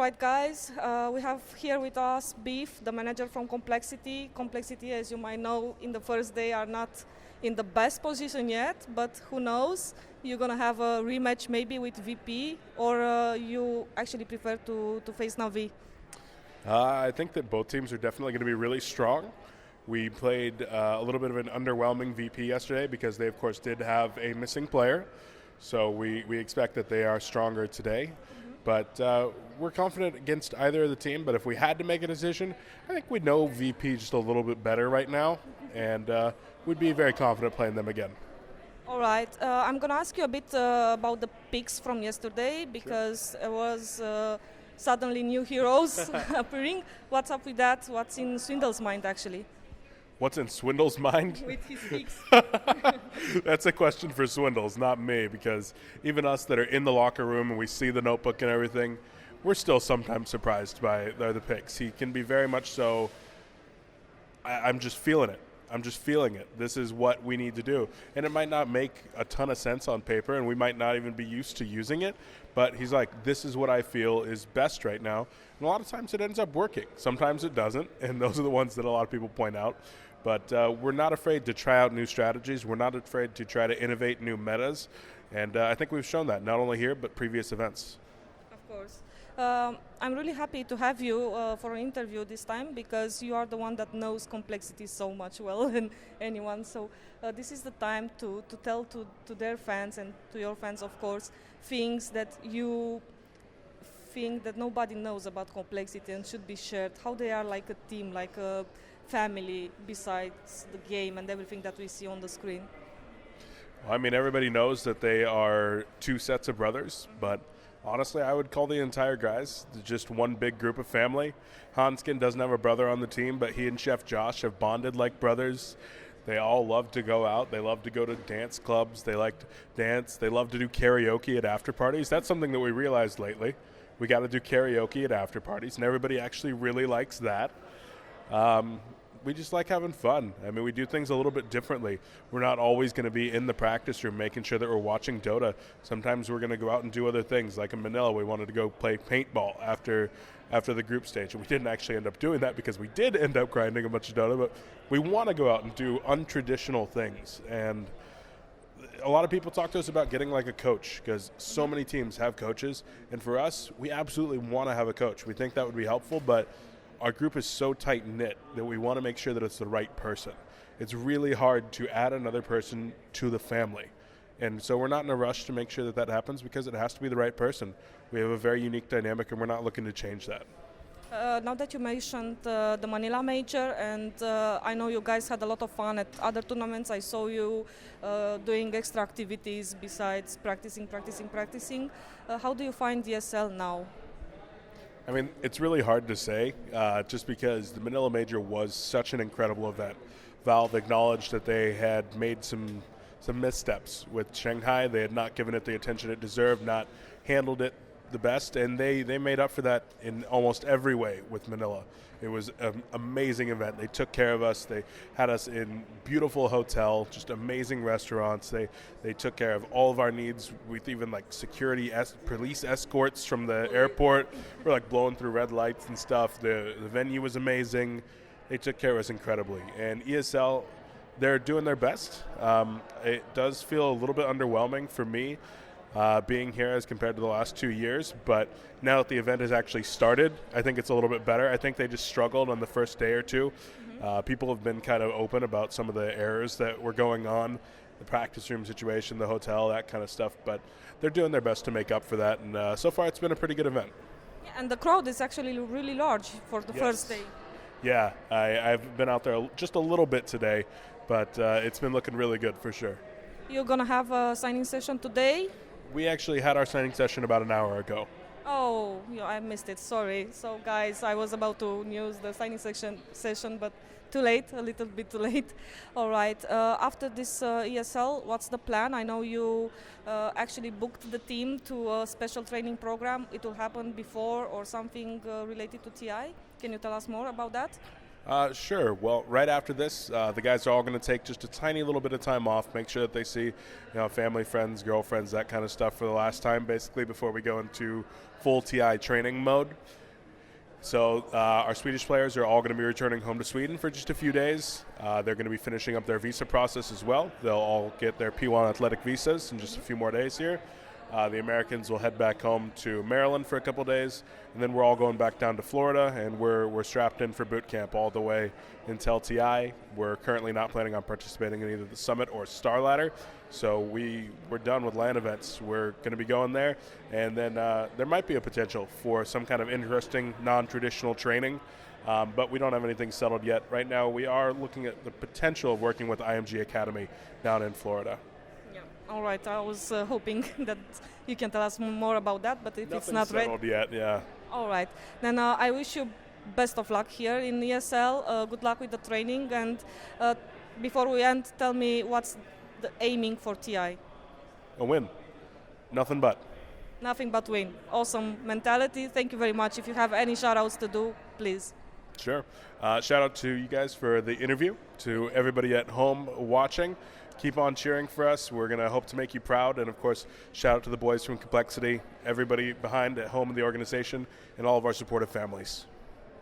right, guys. We have here with us Beef, the manager from Complexity. Complexity, as you might know, in the first day are not in the best position yet, but who knows? You're going to have a rematch maybe with VP, or you actually prefer to face Navi? I think that both teams are definitely going to be really strong. We played a little bit of an underwhelming VP yesterday because they, of course, did have a missing player. So we expect that they are stronger today. But we're confident against either of the team. But if we had to make a decision, I think we'd know VP just a little bit better right now. And we'd be very confident playing them again. All right. I'm going to ask you a bit about the picks from yesterday because it was suddenly new heroes appearing. What's up with that? What's in Swindle's mind, actually? What's in Swindle's mind? With his picks. That's a question for Swindles, not me, because even us that are in the locker room and we see the notebook and everything, we're still sometimes surprised by the picks. He can be very much so, I'm just feeling it. I'm just feeling it. This is what we need to do. And it might not make a ton of sense on paper, and we might not even be used to using it, but he's like, this is what I feel is best right now. And a lot of times it ends up working. Sometimes it doesn't, and those are the ones that a lot of people point out. But we're not afraid to try out new strategies. We're not afraid to try to innovate new metas. And I think we've shown that, not only here, but previous events. Of course. I'm really happy to have you for an interview this time because you are the one that knows Complexity so much well than anyone. So this is the time to tell to their fans and to your fans, of course, things that you think that nobody knows about Complexity and should be shared, how they are like a team, like a family besides the game and everything that we see on the screen. Well, I mean, everybody knows that they are two sets of brothers, but honestly, I would call the entire guys just one big group of family. Hanskin doesn't have a brother on the team, but he and Chef Josh have bonded like brothers. They all love to go out. They love to go to dance clubs. They like to dance. They love to do karaoke at after parties. That's something that we realized lately. We got to do karaoke at after parties, and everybody actually really likes that. We just like having fun. I mean, we do things a little bit differently. We're not always going to be in the practice room making sure that we're watching Dota. Sometimes we're going to go out and do other things. Like in Manila, we wanted to go play paintball after the group stage. And we didn't actually end up doing that because we did end up grinding a bunch of Dota. But we want to go out and do untraditional things. And a lot of people talk to us about getting like a coach because so many teams have coaches. And for us, we absolutely want to have a coach. We think that would be helpful, but our group is so tight-knit that we want to make sure that it's the right person. It's really hard to add another person to the family. And so we're not in a rush to make sure that that happens because it has to be the right person. We have a very unique dynamic, and we're not looking to change that. Now that you mentioned the Manila Major, and I know you guys had a lot of fun at other tournaments. I saw you doing extra activities besides practicing. How do you find DSL now? I mean, it's really hard to say just because the Manila Major was such an incredible event. Valve acknowledged that they had made some missteps with Shanghai. They had not given it the attention it deserved, not handled it the best, and they made up for that in almost every way with Manila. It was an amazing event. They took care of us. They had us in beautiful hotel, just amazing restaurants. They took care of all of our needs with even like security, police escorts from the airport. We're like blowing through red lights and stuff. The venue was amazing. They took care of us incredibly. And ESL, they're doing their best. It does feel a little bit underwhelming for me being here as compared to the last 2 years, but now that the event has actually started, I think it's a little bit better. I think they just struggled on the first day or two. People have been kind of open about some of the errors that were going on, the practice room situation, the hotel, that kind of stuff, but they're doing their best to make up for that, and so far it's been a pretty good event. And the crowd is actually really large for the first day. Yeah, I've been out there just a little bit today, but it's been looking really good for sure. You're going to have a signing session today? We actually had our signing session about an hour ago. Oh, yeah, I missed it. Sorry. So, guys, I was about to use the signing session, but too late, a little bit too late. All right. After this ESL, what's the plan? I know you actually booked the team to a special training program. It will happen before or something related to TI. Can you tell us more about that? Sure. Well, right after this, the guys are all going to take just a tiny little bit of time off, make sure that they see, family, friends, girlfriends, that kind of stuff for the last time, basically, before we go into full TI training mode. So our Swedish players are all going to be returning home to Sweden for just a few days. They're going to be finishing up their visa process as well. They'll all get their P1 athletic visas in just a few more days here. The Americans will head back home to Maryland for a couple days, and then we're all going back down to Florida, and we're strapped in for boot camp all the way until TI. We're currently not planning on participating in either the Summit or Star Ladder, so we're done with LAN events. We're going to be going there, and then there might be a potential for some kind of interesting, non-traditional training, but we don't have anything settled yet. Right now, we are looking at the potential of working with IMG Academy down in Florida. All right, I was hoping that you can tell us more about that, but if it's not settled yet, yeah. All right, then I wish you best of luck here in ESL. Good luck with the training, and before we end, tell me what's the aiming for TI? A win. Nothing but. Nothing but win. Awesome mentality. Thank you very much. If you have any shout-outs to do, please. Sure. Shout out to you guys for the interview, to everybody at home watching. Keep on cheering for us. We're going to hope to make you proud. And, of course, shout out to the boys from Complexity, everybody behind at home in the organization, and all of our supportive families.